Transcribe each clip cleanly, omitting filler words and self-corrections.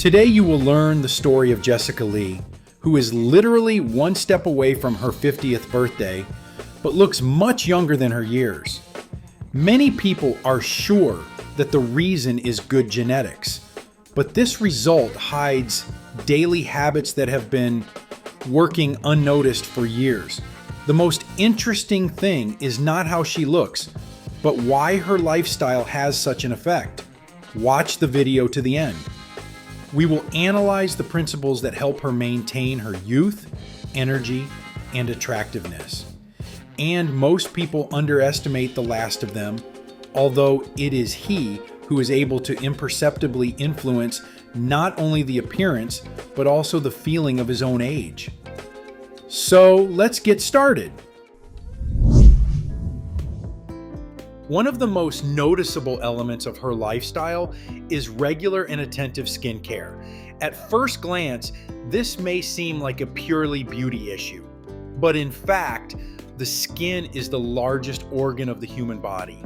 Today you will learn the story of Jessica Lee, who is literally one step away from her 50th birthday, but looks much younger than her years. Many people are sure that the reason is good genetics, but this result hides daily habits that have been working unnoticed for years. The most interesting thing is not how she looks, but why her lifestyle has such an effect. Watch the video to the end. We will analyze the principles that help her maintain her youth, energy, and attractiveness. And most people underestimate the last of them, although it is he who is able to imperceptibly influence not only the appearance, but also the feeling of his own age. So let's get started. One of the most noticeable elements of her lifestyle is regular and attentive skincare. At first glance, this may seem like a purely beauty issue, but in fact, the skin is the largest organ of the human body.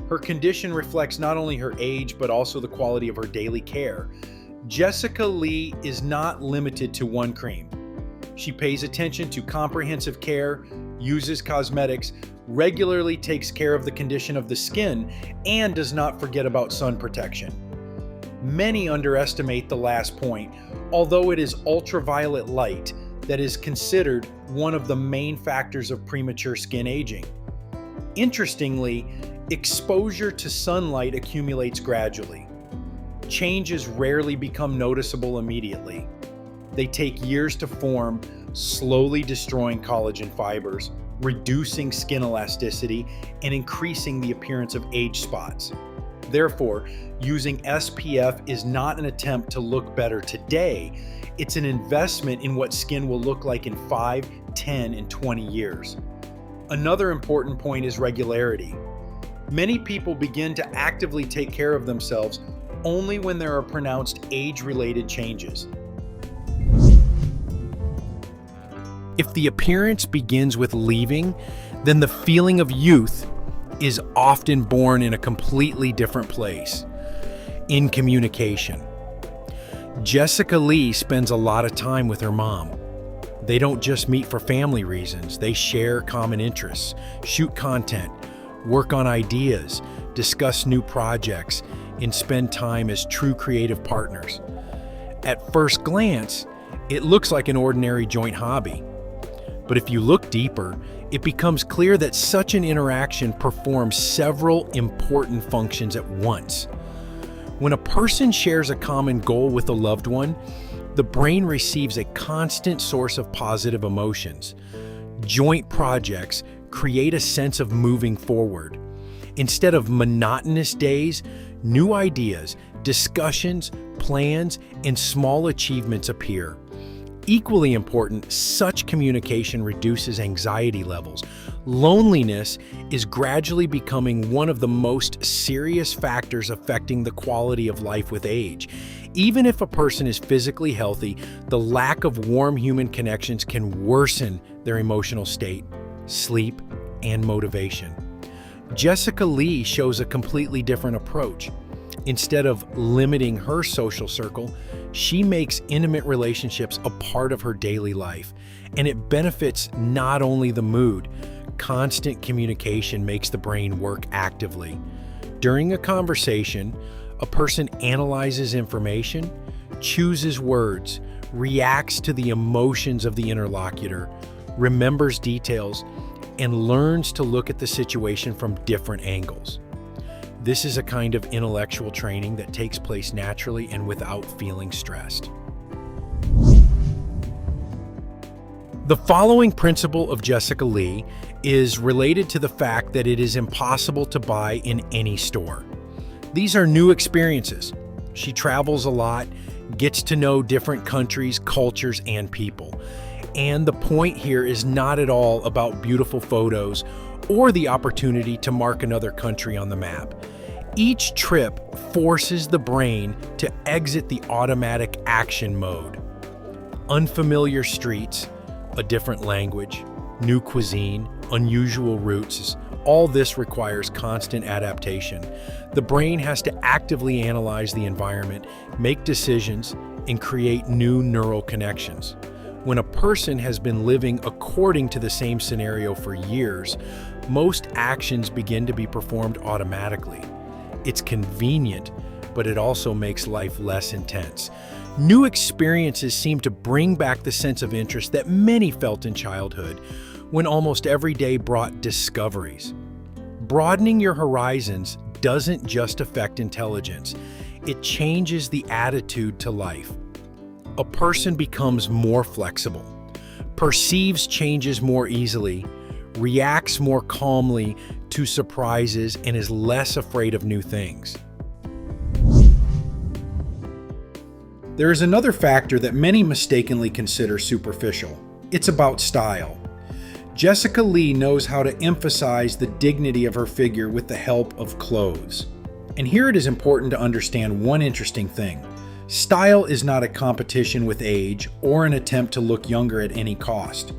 Her condition reflects not only her age, but also the quality of her daily care. Jessica Lee is not limited to one cream. She pays attention to comprehensive care, uses cosmetics, regularly takes care of the condition of the skin, and does not forget about sun protection. Many underestimate the last point, although it is ultraviolet light that is considered one of the main factors of premature skin aging. Interestingly, exposure to sunlight accumulates gradually. Changes rarely become noticeable immediately. They take years to form, slowly destroying collagen fibers, reducing skin elasticity, and increasing the appearance of age spots. Therefore, using SPF is not an attempt to look better today, it's an investment in what skin will look like in 5, 10, and 20 years. Another important point is regularity. Many people begin to actively take care of themselves only when there are pronounced age-related changes. If the appearance begins with leaving, then the feeling of youth is often born in a completely different place, in communication. Jessica Lee spends a lot of time with her mom. They don't just meet for family reasons, they share common interests, shoot content, work on ideas, discuss new projects, and spend time as true creative partners. At first glance, it looks like an ordinary joint hobby. But if you look deeper, it becomes clear that such an interaction performs several important functions at once. When a person shares a common goal with a loved one, the brain receives a constant source of positive emotions. Joint projects create a sense of moving forward. Instead of monotonous days, new ideas, discussions, plans, and small achievements appear. Equally important, such communication reduces anxiety levels. Loneliness is gradually becoming one of the most serious factors affecting the quality of life with age. Even if a person is physically healthy, the lack of warm human connections can worsen their emotional state, sleep, and motivation. Jessica Lee shows a completely different approach. Instead of limiting her social circle, she makes intimate relationships a part of her daily life, and it benefits not only the mood. Constant communication makes the brain work actively. During a conversation, a person analyzes information, chooses words, reacts to the emotions of the interlocutor, remembers details, and learns to look at the situation from different angles. This is a kind of intellectual training that takes place naturally and without feeling stressed. The following principle of Jessica Lee is related to the fact that it is impossible to buy in any store. These are new experiences. She travels a lot, gets to know different countries, cultures, and people. And the point here is not at all about beautiful photos or the opportunity to mark another country on the map. Each trip forces the brain to exit the automatic action mode. Unfamiliar streets, a different language, new cuisine, unusual routes, all this requires constant adaptation. The brain has to actively analyze the environment, make decisions, and create new neural connections. When a person has been living according to the same scenario for years, most actions begin to be performed automatically. It's convenient, but it also makes life less intense. New experiences seem to bring back the sense of interest that many felt in childhood, when almost every day brought discoveries. Broadening your horizons doesn't just affect intelligence, it changes the attitude to life. A person becomes more flexible, perceives changes more easily, reacts more calmly to surprises, and is less afraid of new things. There is another factor that many mistakenly consider superficial. It's about style. Jessica Lee knows how to emphasize the dignity of her figure with the help of clothes. And here it is important to understand one interesting thing. Style is not a competition with age or an attempt to look younger at any cost.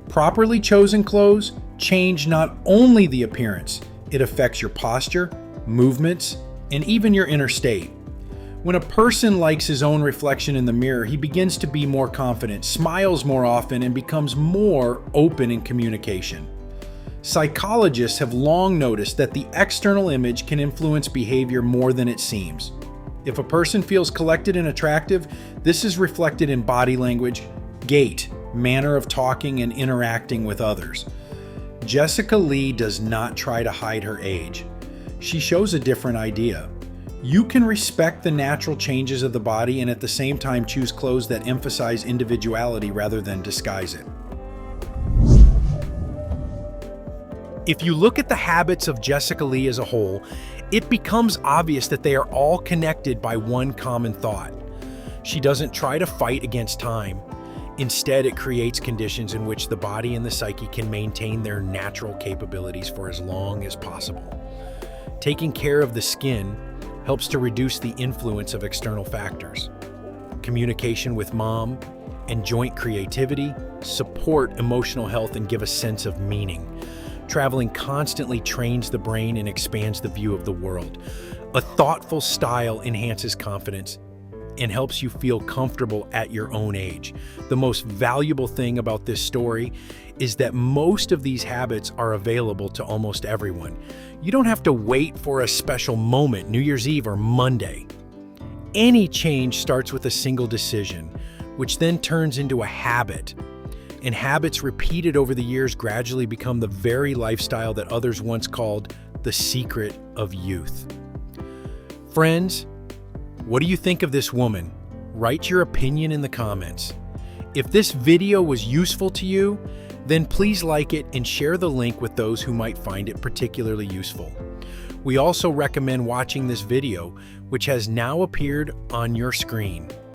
Properly chosen clothes change not only the appearance, it affects your posture, movements, and even your inner state. When a person likes his own reflection in the mirror, he begins to be more confident, smiles more often, and becomes more open in communication. Psychologists have long noticed that the external image can influence behavior more than it seems. If a person feels collected and attractive, this is reflected in body language, gait, manner of talking, and interacting with others. Jessica Lee does not try to hide her age. She shows a different idea. You can respect the natural changes of the body and at the same time choose clothes that emphasize individuality rather than disguise it. If you look at the habits of Jessica Lee as a whole, it becomes obvious that they are all connected by one common thought. She doesn't try to fight against time. Instead, it creates conditions in which the body and the psyche can maintain their natural capabilities for as long as possible. Taking care of the skin helps to reduce the influence of external factors. Communication with mom and joint creativity support emotional health and give a sense of meaning. Traveling constantly trains the brain and expands the view of the world. A thoughtful style enhances confidence and helps you feel comfortable at your own age. The most valuable thing about this story is that most of these habits are available to almost everyone. You don't have to wait for a special moment, New Year's Eve or Monday. Any change starts with a single decision, which then turns into a habit. And habits repeated over the years gradually become the very lifestyle that others once called the secret of youth. Friends, what do you think of this woman? Write your opinion in the comments. If this video was useful to you, then please like it and share the link with those who might find it particularly useful. We also recommend watching this video, which has now appeared on your screen.